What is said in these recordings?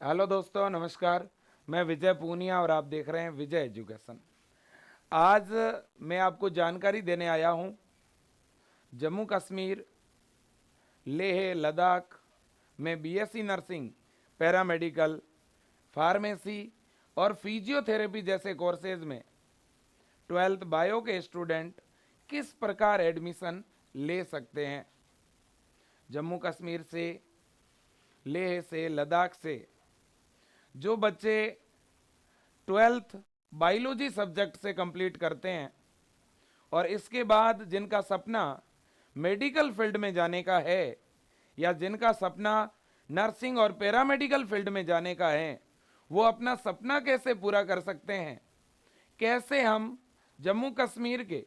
Hello दोस्तों, नमस्कार। मैं विजय पूनिया और आप देख रहे हैं विजय एजुकेशन। आज मैं आपको जानकारी देने आया हूं जम्मू कश्मीर, लेह लद्दाख में बीएससी नर्सिंग, पैरामेडिकल, फार्मेसी और फिजियोथेरेपी जैसे कोर्सेज में 12th बायो के स्टूडेंट किस प्रकार एडमिशन ले सकते हैं। जम्मू कश्मीर से, लेह से, लद्दाख से जो बच्चे 12th बायोलॉजी सब्जेक्ट से कंप्लीट करते हैं और इसके बाद जिनका सपना मेडिकल फील्ड में जाने का है या जिनका सपना नर्सिंग और पैरामेडिकल फील्ड में जाने का है, वो अपना सपना कैसे पूरा कर सकते हैं, कैसे हम जम्मू कश्मीर के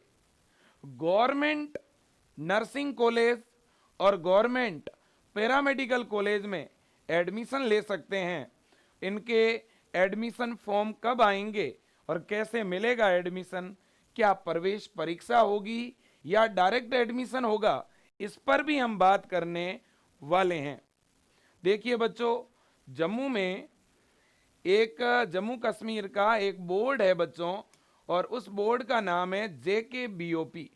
गवर्नमेंट नर्सिंग कॉलेज और गवर्नमेंट पैरामेडिकल कॉलेज में एडमिशन ले सकते हैं। इनके एडमिशन फॉर्म कब आएंगे और कैसे मिलेगा एडमिशन, क्या प्रवेश परीक्षा होगी या डायरेक्ट एडमिशन होगा, इस पर भी हम बात करने वाले हैं। देखिए बच्चों, जम्मू में जम्मू कश्मीर का एक बोर्ड है बच्चों, और उस बोर्ड का नाम है JKBOP।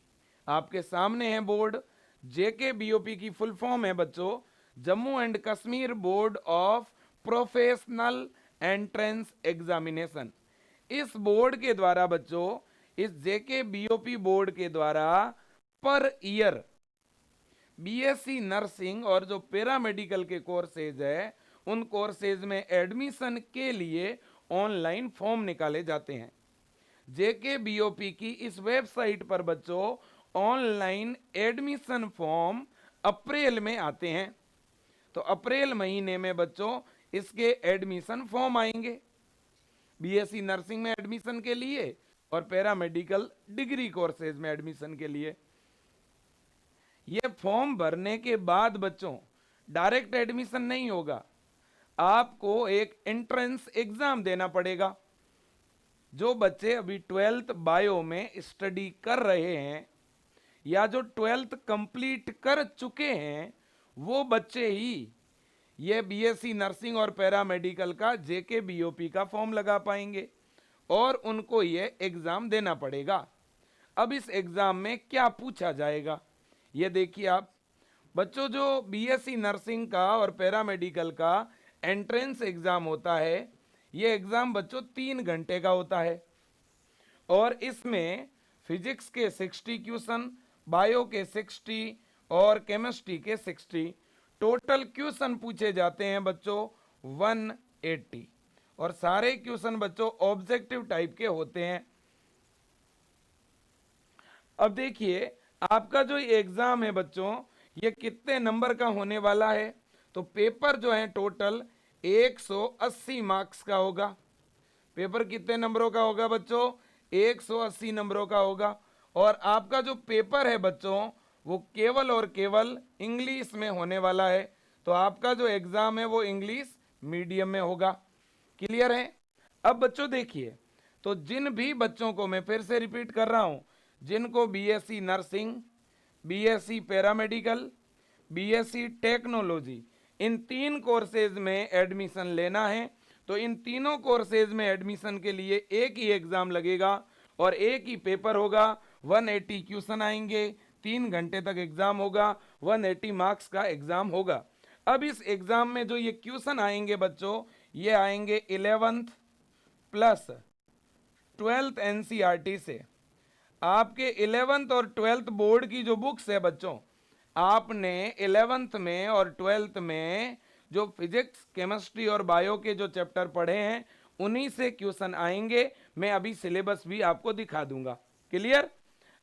आपके सामने है बोर्ड। JKBOP की फुल फॉर्म है बच्चों Jammu and Kashmir board of professional entrance examination. इस बोर्ड के द्वारा बच्चों, इस JKBOP बोर्ड के द्वारा पर ईयर बीएससी नर्सिंग और जो पैरामेडिकल के कोर्सेज है, उन कोर्सेज में एडमिशन के लिए ऑनलाइन फॉर्म निकाले जाते हैं। JKBOP की इस वेबसाइट पर बच्चों ऑनलाइन एडमिशन फॉर्म अप्रैल में आते हैं। तो अप्रैल महीने में बच्चों इसके एडमिशन फॉर्म आएंगे बीएससी नर्सिंग में एडमिशन के लिए और पैरामेडिकल डिग्री कोर्सेज में एडमिशन के लिए। ये फॉर्म भरने के बाद बच्चों डायरेक्ट एडमिशन नहीं होगा, आपको एक एंट्रेंस एग्जाम देना पड़ेगा। जो बच्चे अभी 12th बायो में स्टडी कर रहे हैं या जो 12th कंप्लीट कर चुके हैं, वो बच्चे ही ये बीएससी नर्सिंग और पैरामेडिकल का JKBOP का फॉर्म लगा पाएंगे और उनको ये एग्जाम देना पड़ेगा। अब इस एग्जाम में क्या पूछा जाएगा, ये देखिए आप बच्चों। जो बीएससी नर्सिंग का और पैरामेडिकल का एंट्रेंस एग्जाम होता है, ये एग्जाम बच्चों 3 घंटे का होता है और इसमें फिजिक्स के 60 क्वेश्चन, बायो के 60 और केमिस्ट्री के 60 टोटल क्वेश्चन पूछे जाते हैं बच्चों 180। और सारे क्वेश्चन बच्चों ऑब्जेक्टिव टाइप के होते हैं। अब देखिए आपका जो एग्जाम है बच्चों, ये कितने नंबर का होने वाला है। तो पेपर जो है टोटल 180 मार्क्स का होगा। पेपर कितने नंबरों का होगा बच्चों? 180 नंबरों का होगा। और आपका जो पेपर है बच्चों, वो केवल और केवल इंग्लिश में होने वाला है। तो आपका जो एग्जाम है वो इंग्लिश मीडियम में होगा। क्लियर है? अब बच्चों देखिए, तो जिन भी बच्चों को, मैं फिर से रिपीट कर रहा हूं, जिनको BSc nursing, BSc paramedical, BSc technology, इन 3 कोर्सेज में एडमिशन लेना है, तो इन तीनों कोर्सेज में एडमिशन के लिए एक ही एग्जाम लगेगा और एक ही पेपर होगा। 180 क्वेश्चन आएंगे, 3 घंटे तक एग्जाम होगा, 180 मार्क्स का एग्जाम होगा। अब इस एग्जाम में जो ये क्वेश्चन आएंगे बच्चों, ये आएंगे 11th प्लस 12th एनसीईआरटी से। आपके 11th और 12th बोर्ड की जो बुक्स है बच्चों, आपने 11th में और 12th में जो फिजिक्स, केमिस्ट्री और बायो के जो चैप्टर पढ़े हैं, उन्हीं से क्वेश्चन आएंगे। मैं अभी सिलेबस भी आपको दिखा दूंगा। क्लियर?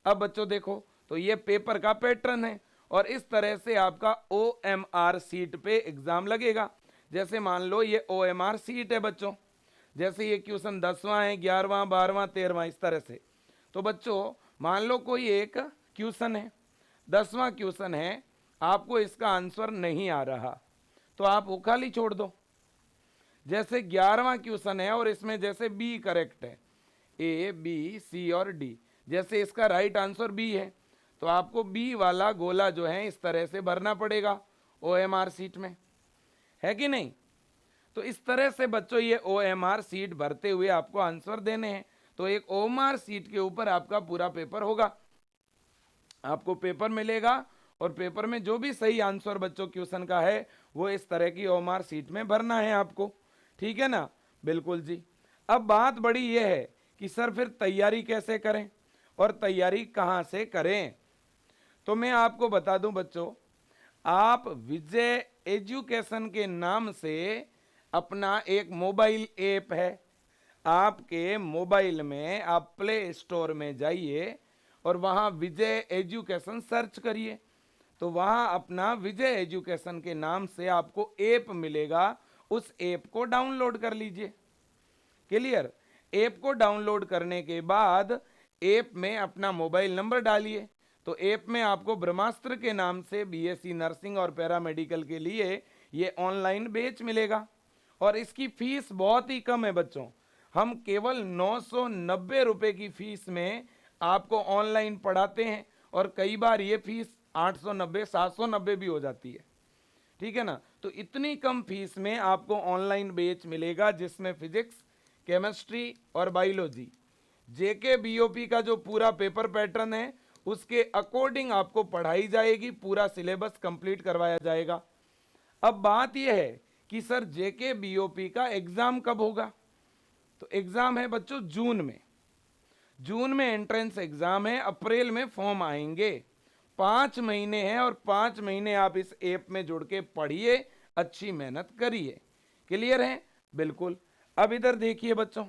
अब बच्चों देखो, तो ये पेपर का पैटर्न है और इस तरह से आपका OMR सीट पे एग्जाम लगेगा। जैसे मान लो ये OMR सीट है बच्चों, जैसे ये क्वेश्चन 10वां है, 11वां, 12वां, 13वां, इस तरह से। तो बच्चों मान लो कोई एक क्वेश्चन है, 10वां क्वेश्चन है, आपको इसका आंसर नहीं आ रहा, तो आप वो खाली छोड़ दो। जैसे 11वां क्वेश्चन है और इसमें जैसे बी करेक्ट है, A, B, C और D, जैसे इसका राइट आंसर बी है, तो आपको बी वाला गोला जो है इस तरह से भरना पड़ेगा OMR सीट में, है कि नहीं? तो इस तरह से बच्चों ये OMR सीट भरते हुए आपको आंसर देने हैं। तो एक OMR सीट के ऊपर आपका पूरा पेपर होगा, आपको पेपर मिलेगा और पेपर में जो भी सही आंसर बच्चों क्वेश्चन का है वो इस तरह की OMR सीट में भरना है आपको। ठीक है ना? बिल्कुल जी। अब बात बड़ी ये है कि सर फिर तैयारी कैसे करें और तैयारी कहाँ से करें? तो मैं आपको बता दूं बच्चों, आप विजय एजुकेशन के नाम से अपना एक मोबाइल ऐप है, आपके मोबाइल में आप प्ले स्टोर में जाइए और वहां विजय एजुकेशन सर्च करिए। तो वहां अपना विजय एजुकेशन के नाम से आपको ऐप मिलेगा, उस ऐप को डाउनलोड कर लीजिए। क्लियर? ऐप को डाउनलोड करने के बाद ऐप में अपना मोबाइल नंबर डालिए। तो ऐप में आपको ब्रह्मास्त्र के नाम से BSc नर्सिंग और पैरामेडिकल के लिए ये ऑनलाइन बैच मिलेगा और इसकी फीस बहुत ही कम है बच्चों। हम केवल 990 रुपए की फीस में आपको ऑनलाइन पढ़ाते हैं और कई बार ये फीस 890 790 भी हो जाती है। ठीक है ना? तो इतनी कम फीस में आपको ऑनलाइन बैच मिलेगा जिसमें फिजिक्स, केमिस्ट्री और बायोलॉजी, जेके बीओपी का जो पूरा पेपर पैटर्न है उसके अकॉर्डिंग आपको पढ़ाई जाएगी, पूरा सिलेबस कंप्लीट करवाया जाएगा। अब बात यह है कि सर जेके बीओपी का एग्जाम कब होगा? तो एग्जाम है बच्चों जून में। जून में एंट्रेंस एग्जाम है, अप्रैल में फॉर्म आएंगे। 5 महीने हैं और 5 महीने आप इस ऐप में जुड़ के पढ़िए, अच्छी मेहनत करिए। क्लियर है? बिल्कुल। अब इधर देखिए बच्चों,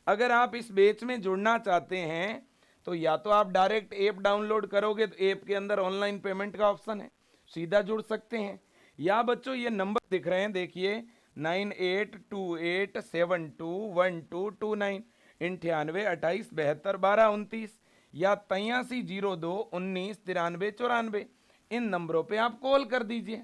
अगर आप इस बैच में जुड़ना चाहते हैं तो या तो आप डायरेक्ट ऐप डाउनलोड करोगे तो ऐप के अंदर ऑनलाइन पेमेंट का ऑप्शन है, सीधा जुड़ सकते हैं। या बच्चों ये नंबर दिख रहे हैं, देखिए 9828721229, 9828721229 या 8302199394। इन नंबरों पे आप कॉल कर दीजिए।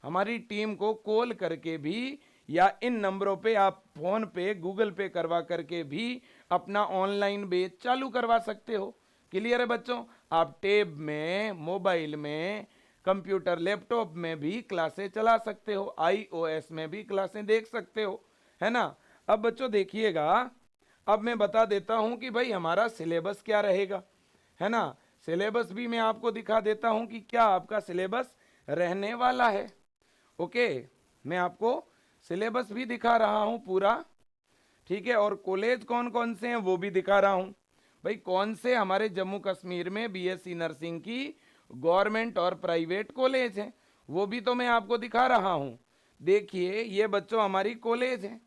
हमारी टीम को कॉल करके भी या इन नंबरों पे आप फोन पे गूगल पे करवा करके भी अपना ऑनलाइन बैच चालू करवा सकते हो। क्लियर है बच्चों? आप टैब में, मोबाइल में, कंप्यूटर, लैपटॉप में भी क्लासें चला सकते हो, iOS में भी क्लासें देख सकते हो, है ना? अब बच्चों देखिएगा, अब मैं बता देता हूं कि भाई हमारा सिलेबस क्या रहेगा, है ना? सिलेबस भी मैं आपको दिखा देता हूं कि क्या आपका सिलेबस रहने वाला है। ओके, मैं आपको सिलेबस भी दिखा रहा हूं पूरा। ठीक है? और कॉलेज कौन कौन से हैं वो भी दिखा रहा हूं। भाई कौन से हमारे जम्मू कश्मीर में BSc नर्सिंग की गवर्नमेंट और प्राइवेट कॉलेज हैं वो भी तो मैं आपको दिखा रहा हूं। देखिए ये बच्चों हमारी कॉलेज है,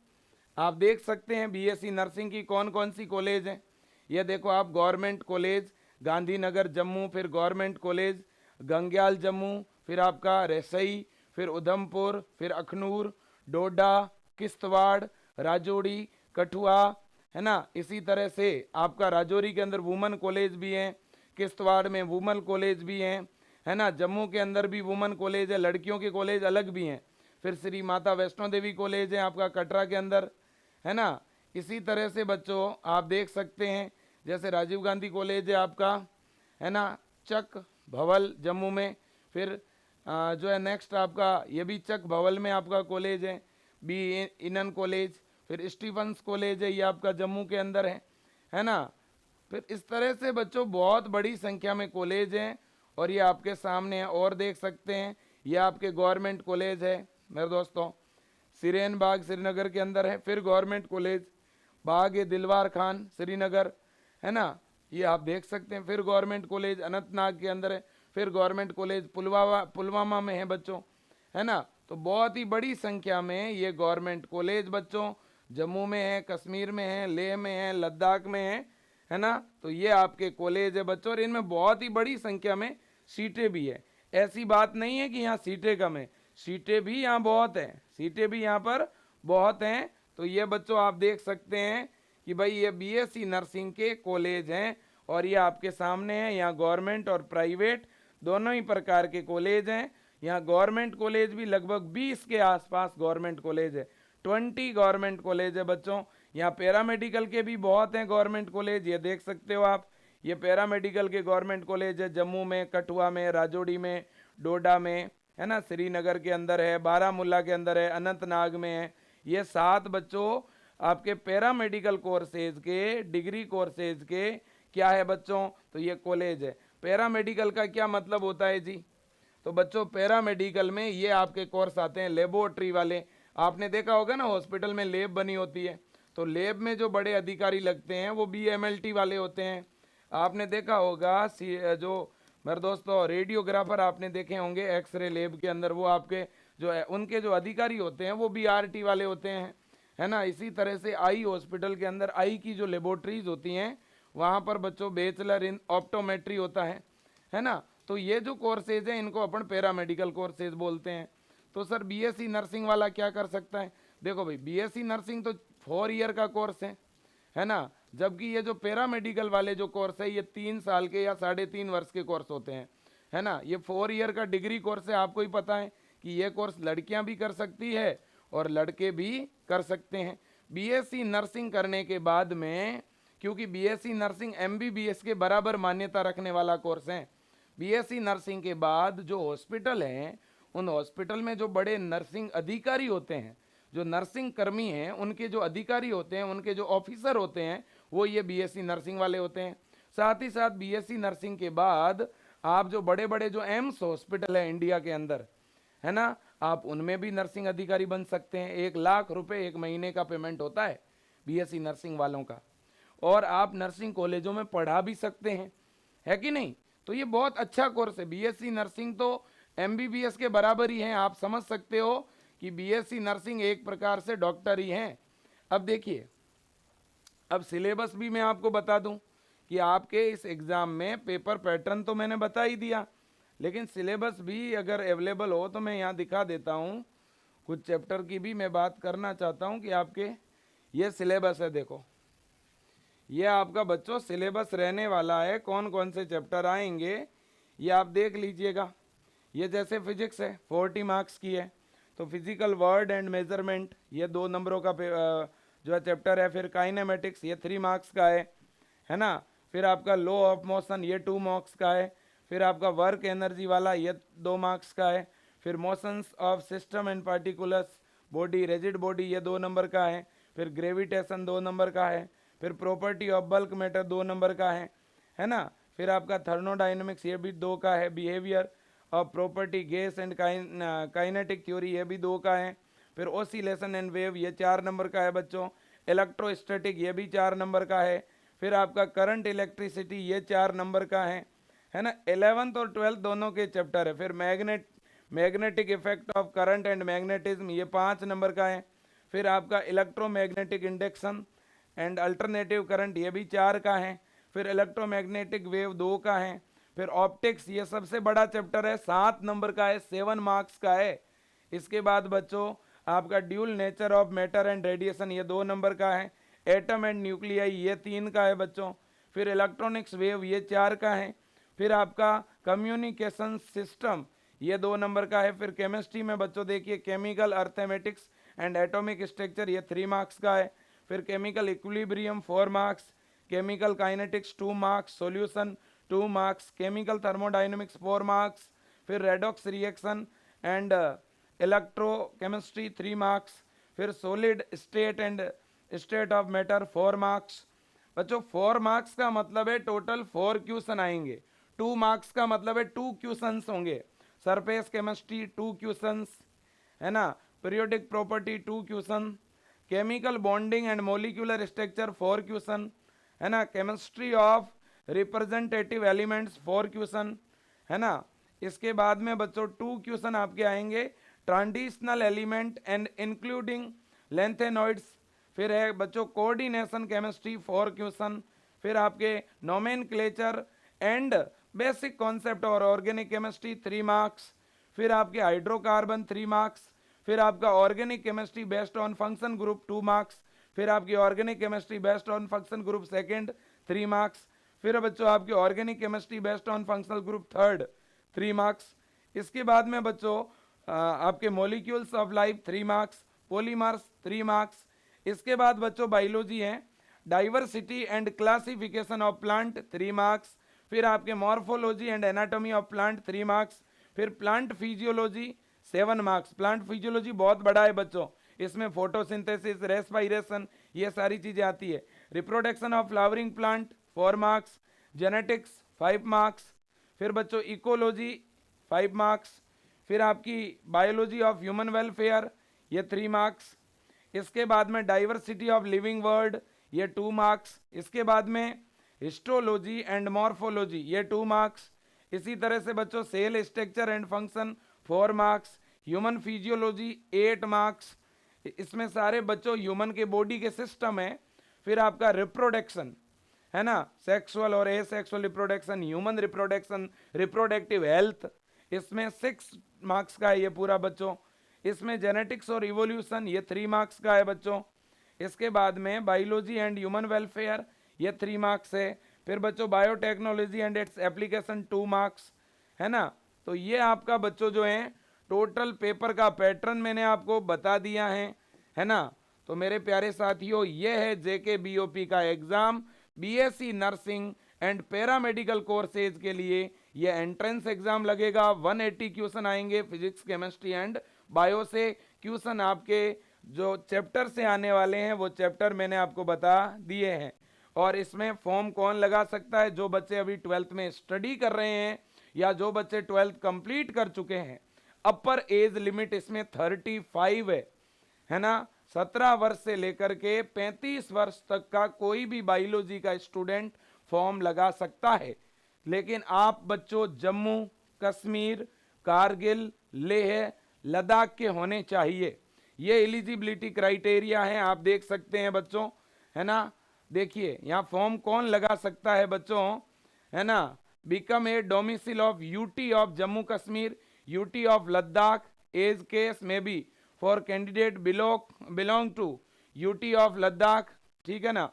आप देख सकते हैं BSc नर्सिंग की कौन कौन सी कॉलेज हैं। ये देखो आप, गवर्नमेंट कॉलेज गांधीनगर जम्मू, फिर गवर्नमेंट कॉलेज गंग्याल जम्मू, फिर आपका रसई, फिर उधमपुर, फिर अखनूर, डोडा, किश्तवाड़, राजौरी, कठुआ, है ना? इसी तरह से आपका राजौरी के अंदर वुमेन कॉलेज भी हैं, किश्तवाड़ में वुमेन कॉलेज भी हैं, है ना? जम्मू के अंदर भी वुमेन कॉलेज है, लड़कियों के कॉलेज अलग भी हैं। फिर श्री माता वैष्णो देवी कॉलेज है आपका कटरा के अंदर, है ना? इसी तरह से बच्चों आप देख सकते हैं जैसे राजीव गांधी कॉलेज है आपका, है ना? चक भवल जम्मू में। फिर जो है नेक्स्ट आपका ये भी चक भवल में आपका कॉलेज है, बी इनन कॉलेज। फिर स्टीफंस कॉलेज है, ये आपका जम्मू के अंदर है ना? फिर इस तरह से बच्चों बहुत बड़ी संख्या में कॉलेज हैं और ये आपके सामने है। और देख सकते हैं ये आपके गवर्नमेंट कॉलेज है मेरे दोस्तों, सिरेन बाग श्रीनगर के अंदर है। फिर गवर्नमेंट कॉलेज बाग ए दिलवार खान श्रीनगर, है ना? ये आप देख सकते हैं। फिर गवर्नमेंट कॉलेज अनंतनाग के अंदर है। फिर गवर्नमेंट कॉलेज पुलवामा में है बच्चों, है ना? तो बहुत ही बड़ी संख्या में ये गवर्नमेंट कॉलेज बच्चों जम्मू में है, कश्मीर में है, लेह में है, लद्दाख में है ना? तो ये आपके कॉलेज है बच्चों और इनमें बहुत ही बड़ी संख्या में सीटें भी है। ऐसी बात नहीं है कि यहाँ सीटें कम है, सीटें भी यहाँ बहुत हैं, सीटें भी यहाँ पर बहुत हैं। तो ये बच्चों आप देख सकते हैं कि भाई ये BSc नर्सिंग के कॉलेज हैं और ये आपके सामने हैं। यहाँ गवर्नमेंट और प्राइवेट दोनों ही प्रकार के कॉलेज हैं। यहाँ गवर्नमेंट कॉलेज भी लगभग 20 के आसपास गवर्नमेंट कॉलेज है, 20 गवर्नमेंट कॉलेज है बच्चों। यहाँ पैरामेडिकल के भी बहुत हैं गवर्नमेंट कॉलेज, ये देख सकते हो आप। ये पैरामेडिकल के गवर्नमेंट कॉलेज है जम्मू में, कठुआ में, राजौरी में, डोडा में, है ना, श्रीनगर के अंदर है, बारामूला के अंदर है, अनंतनाग में है। ये 7 बच्चों आपके पैरामेडिकल कोर्सेज के, डिग्री कोर्सेज के क्या है बच्चों, तो ये कॉलेज है। पैरामेडिकल का क्या मतलब होता है जी, तो बच्चों पैरामेडिकल में ये आपके कोर्स आते हैं लेबोरेटरी वाले। आपने देखा होगा ना हॉस्पिटल में लैब बनी होती है, तो लैब में जो बड़े अधिकारी लगते हैं वो BMLT वाले होते हैं। आपने देखा होगा जो मेरे दोस्तों रेडियोग्राफर आपने देखे होंगे एक्सरे लैब के अंदर, वो आपके जो है उनके जो अधिकारी होते हैं वो BRT वाले होते हैं, है ना। इसी तरह से आई हॉस्पिटल के अंदर आई की जो लेबोरेटरीज होती हैं वहाँ पर बच्चों बैचलर इन ऑप्टोमेट्री होता है ना। तो ये जो कोर्सेज हैं इनको अपन पैरामेडिकल कोर्सेज बोलते हैं। तो सर BSc नर्सिंग वाला क्या कर सकता है, देखो भाई BSc नर्सिंग तो 4 ईयर का कोर्स है ना, जबकि ये जो पैरामेडिकल वाले जो कोर्स है ये 3 साल के या 3.5 वर्ष के कोर्स होते हैं, है ना। ये 4 ईयर का डिग्री कोर्स है। आपको ही पता है कि ये कोर्स लड़कियां भी कर सकती है और लड़के भी कर सकते हैं। BSc नर्सिंग करने के बाद में, क्योंकि BSc नर्सिंग MBBS के बराबर मान्यता रखने वाला कोर्स है, BSc नर्सिंग के बाद जो हॉस्पिटल हैं उन हॉस्पिटल में जो बड़े नर्सिंग अधिकारी होते हैं, जो नर्सिंग कर्मी हैं, उनके जो अधिकारी होते हैं, उनके जो ऑफिसर होते हैं, वो ये BSc नर्सिंग वाले होते हैं। साथ ही साथ BSc नर्सिंग के बाद आप जो बड़े बड़े जो एम्स हॉस्पिटल है इंडिया के अंदर, है ना, आप उनमें भी नर्सिंग अधिकारी बन सकते हैं। 1 लाख रुपए 1 महीने का पेमेंट होता है BSc नर्सिंग वालों का, और आप नर्सिंग कॉलेजों में पढ़ा भी सकते हैं, है कि नहीं। तो ये बहुत अच्छा कोर्स है। BSc नर्सिंग तो MBBS के बराबर ही है। आप समझ सकते हो कि BSc नर्सिंग एक प्रकार से डॉक्टर ही हैं। अब देखिए, अब सिलेबस भी मैं आपको बता दूं कि आपके इस एग्ज़ाम में पेपर पैटर्न तो मैंने बता ही दिया, लेकिन सिलेबस भी अगर अवेलेबल हो तो मैं यहाँ दिखा देता हूँ। कुछ चैप्टर की भी मैं बात करना चाहता हूँ कि आपके ये सिलेबस है। देखो, ये आपका बच्चों सिलेबस रहने वाला है, कौन कौन से चैप्टर आएंगे ये आप देख लीजिएगा। ये जैसे फिजिक्स है 40 मार्क्स की है, तो फिजिकल वर्ड एंड मेजरमेंट ये 2 नंबरों का जो है चैप्टर है। फिर काइनेमेटिक्स ये 3 मार्क्स का है ना। फिर आपका लॉ ऑफ मोशन ये 2 मार्क्स का है। फिर आपका वर्क एनर्जी वाला ये 2 मार्क्स का है। फिर motions of system and particulars body rigid body ये 2 नंबर का है। फिर ग्रेविटेशन 2 नंबर का है। फिर property of bulk matter 2 number का है ना। फिर आपका थर्मोडाइनमिक्स ये भी 2 का है। Behaviour of property gas and kinetic theory ये भी 2 का है। फिर ओसिलेशन एंड वेव ये 4 नंबर का है बच्चों। इलेक्ट्रोस्टैटिक ये भी 4 नंबर का है। फिर आपका करंट इलेक्ट्रिसिटी ये 4 नंबर का है ना। 11th और 12th दोनों के चैप्टर है। फिर magnetic effect of current and magnetism ये 5 नंबर का है। फिर आपका electromagnetic induction and alternative current ये भी 4 का है। फिर इलेक्ट्रोमैग्नेटिक वेव 2 का है। फिर ऑप्टिक्स ये सबसे बड़ा चैप्टर है, 7 नंबर का है, 7 मार्क्स का है। इसके बाद बच्चों आपका dual nature of matter and radiation ये 2 नंबर का है। एटम एंड न्यूक्लियाई ये 3 का है बच्चों। फिर इलेक्ट्रॉनिक्स वेव ये 4 का है। फिर आपका कम्युनिकेशन सिस्टम ये 2 नंबर का है। फिर केमिस्ट्री में बच्चों देखिए chemical arithmetics and atomic structure ये 3 मार्क्स का है। फिर chemical equilibrium 4 marks. Chemical kinetics 2 marks. Solution 2 marks. Chemical thermodynamics 4 marks. फिर redox reaction and electrochemistry 3 marks. फिर solid state and state of matter 4 marks. बच्चों 4 मार्क्स का मतलब है टोटल 4 क्वेश्चन आएंगे। 2 मार्क्स का मतलब है 2 क्वेश्चंस होंगे। सरफेस केमिस्ट्री 2 क्वेश्चंस, है ना। Periodic property 2 question. Chemical bonding and molecular structure 4 question, है ना। Chemistry of representative elements 4 question, है ना। इसके बाद में बच्चों 2 क्वेश्चन आपके आएंगे transitional element and including lanthanoids. फिर है बच्चों कोऑर्डिनेशन केमिस्ट्री 4 क्वेश्चन। फिर आपके नोमेनक्लेचर एंड बेसिक कॉन्सेप्ट और ऑर्गेनिक केमिस्ट्री 3 मार्क्स। फिर आपके हाइड्रोकार्बन 3 मार्क्स। फिर आपका organic chemistry based on function group 2 marks. फिर आपकी organic chemistry based on function group second 3 marks. फिर बच्चों आपकी organic chemistry based on functional group third 3 marks. इसके बाद में बच्चों आपके molecules of life 3 marks. Polymers 3 marks. इसके बाद बच्चों बायोलॉजी है diversity and classification of plant 3 marks. फिर आपके morphology and anatomy of plant 3 marks. फिर plant physiology 7 marks. Plant physiology बहुत बड़ा है बच्चों, इसमें फोटोसिंथेसिस, रेस्पिरेशन, ये सारी चीजें आती है। Reproduction of flowering plant 4 marks. Genetics 5 marks. फिर बच्चों इकोलॉजी 5 मार्क्स। फिर आपकी बायोलॉजी ऑफ ह्यूमन वेलफेयर ये 3 मार्क्स। इसके बाद में डाइवर्सिटी ऑफ लिविंग वर्ल्ड ये 2 मार्क्स। इसके बाद में हिस्टोलॉजी एंड मॉर्फोलॉजी ये 2 मार्क्स। इसी तरह से बच्चों cell structure and function 4 marks. Human physiology 8 marks. इसमें सारे बच्चों ह्यूमन के बॉडी के सिस्टम है। फिर आपका रिप्रोडक्शन है ना, सेक्सुअल और asexual reproduction, human reproduction, reproductive health, इसमें 6 मार्क्स का है ये पूरा बच्चों। इसमें जेनेटिक्स और इवोल्यूशन ये 3 मार्क्स का है बच्चों। इसके बाद में बायोलॉजी एंड ह्यूमन वेलफेयर ये 3 मार्क्स है। फिर बच्चों biotechnology and its application 2 marks है ना। तो ये आपका बच्चों जो है टोटल पेपर का पैटर्न मैंने आपको बता दिया है ना। तो मेरे प्यारे साथियों ये है जेके बीओपी का exam. BSc nursing and paramedical courses के लिए ये एंट्रेंस एग्जाम लगेगा। 180 क्वेश्चन आएंगे फिजिक्स, केमिस्ट्री एंड बायो से। क्वेश्चन आपके जो चैप्टर से आने वाले हैं वो चैप्टर मैंने आपको बता दिए हैं। और इसमें फॉर्म कौन लगा सकता है? जो बच्चे अभी 12th में स्टडी कर रहे हैं या जो बच्चे 12th कंप्लीट कर चुके हैं। अपर एज लिमिट इसमें 35 है ना। 17 वर्ष से लेकर के 35 वर्ष तक का कोई भी बायोलॉजी का स्टूडेंट फॉर्म लगा सकता है। लेकिन आप बच्चों जम्मू कश्मीर, कारगिल, लेह, लद्दाख के होने चाहिए। ये एलिजिबिलिटी क्राइटेरिया है, आप देख सकते हैं बच्चों है ना। देखिए यहाँ फॉर्म कौन लगा सकता है बच्चों है ना। Become a domicile of UT of Jammu Kashmir, UT of Ladakh, as case में B for candidate belong to UT of Ladakh, ठीक है ना।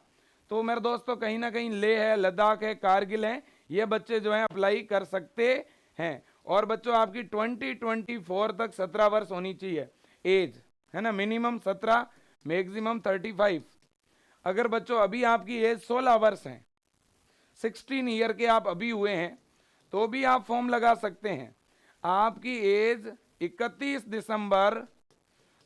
तो मेरे दोस्तों कहीं ना कहीं लेह है, लद्दाख है, कारगिल है, ये बच्चे जो है अप्लाई कर सकते हैं। और बच्चों आपकी 2024 तक 17 वर्ष होनी चाहिए एज है ना। Minimum 17, maximum 35। अगर बच्चों अभी आपकी एज 16 वर्ष है, 16 ईयर के आप अभी हुए हैं, तो भी आप फॉर्म लगा सकते हैं। आपकी एज 31 दिसंबर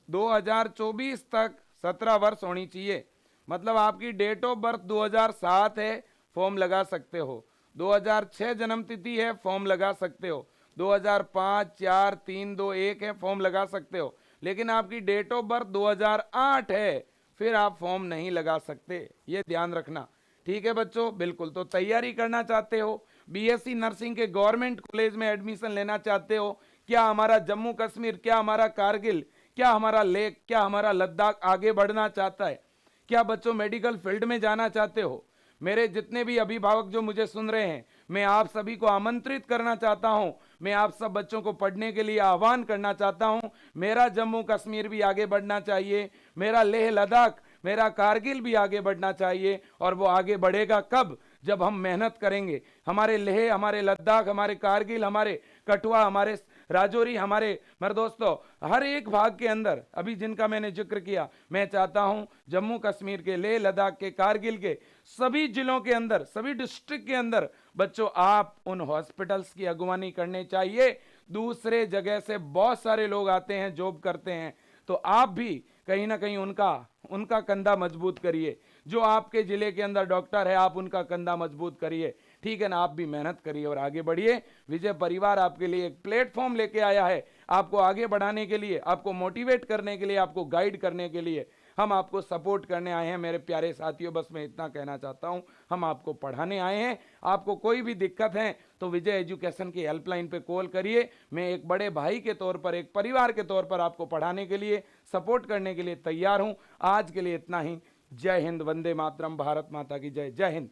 2024 तक 17 वर्ष होनी चाहिए। मतलब आपकी डेट ऑफ बर्थ 2007 है, फॉर्म लगा सकते हो। 2006 जन्म तिथि है, फॉर्म लगा सकते हो। 2005, 4, 3, 2, 1 है, फॉर्म लगा सकते हो। लेकिन आपकी डेट ऑफ बर्थ 2008 है, फिर आप फॉर्म नहीं लगा सकते, ये ध्यान रखना, ठीक है बच्चों। बिल्कुल, तो तैयारी करना चाहते हो, बीएससी नर्सिंग के गवर्नमेंट कॉलेज में एडमिशन लेना चाहते हो, क्या हमारा जम्मू कश्मीर, क्या हमारा कारगिल, क्या हमारा लेह, क्या हमारा लद्दाख आगे बढ़ना चाहता है, क्या बच्चों मेडिकल फील्ड में जाना चाहते हो? मेरे जितने भी अभिभावक जो मुझे सुन रहे हैं, मैं आप सभी को आमंत्रित करना चाहता हूं, मैं आप सब बच्चों को पढ़ने के लिए आह्वान करना चाहता हूं। मेरा जम्मू कश्मीर भी आगे बढ़ना चाहिए, मेरा लेह लद्दाख, मेरा कारगिल भी आगे बढ़ना चाहिए। और वो आगे बढ़ेगा कब? जब हम मेहनत करेंगे। हमारे लेह, हमारे लद्दाख, हमारे कारगिल, हमारे कठुआ, हमारे राजौरी, हमारे मेरे दोस्तों हर एक भाग के अंदर अभी जिनका मैंने जिक्र किया, मैं चाहता हूं जम्मू कश्मीर के, लेह लद्दाख के, कारगिल के सभी जिलों के अंदर, सभी डिस्ट्रिक्ट के अंदर बच्चों आप उन हॉस्पिटल्स की अगुवानी करने चाहिए। दूसरे जगह से बहुत सारे लोग आते हैं, जॉब करते हैं, तो आप भी कहीं ना कहीं उनका कंधा मजबूत करिए। जो आपके जिले के अंदर डॉक्टर है, आप उनका कंधा मजबूत करिए, ठीक है ना। आप भी मेहनत करिए और आगे बढ़िए। विजय परिवार आपके लिए एक प्लेटफॉर्म लेके आया है, आपको आगे बढ़ाने के लिए, आपको मोटिवेट करने के लिए, आपको गाइड करने के लिए। हम आपको सपोर्ट करने आए हैं मेरे प्यारे साथियों। बस मैं इतना कहना चाहता हूं, हम आपको पढ़ाने आए हैं। आपको कोई भी दिक्कत है तो विजय एजुकेशन की हेल्पलाइन पे कॉल करिए। मैं एक बड़े भाई के तौर पर, एक परिवार के तौर पर आपको पढ़ाने के लिए, सपोर्ट करने के लिए तैयार हूं। आज के लिए इतना ही। जय हिंद, वंदे मातरम, भारत माता की जय। जय हिंद,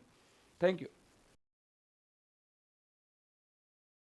थैंक यू।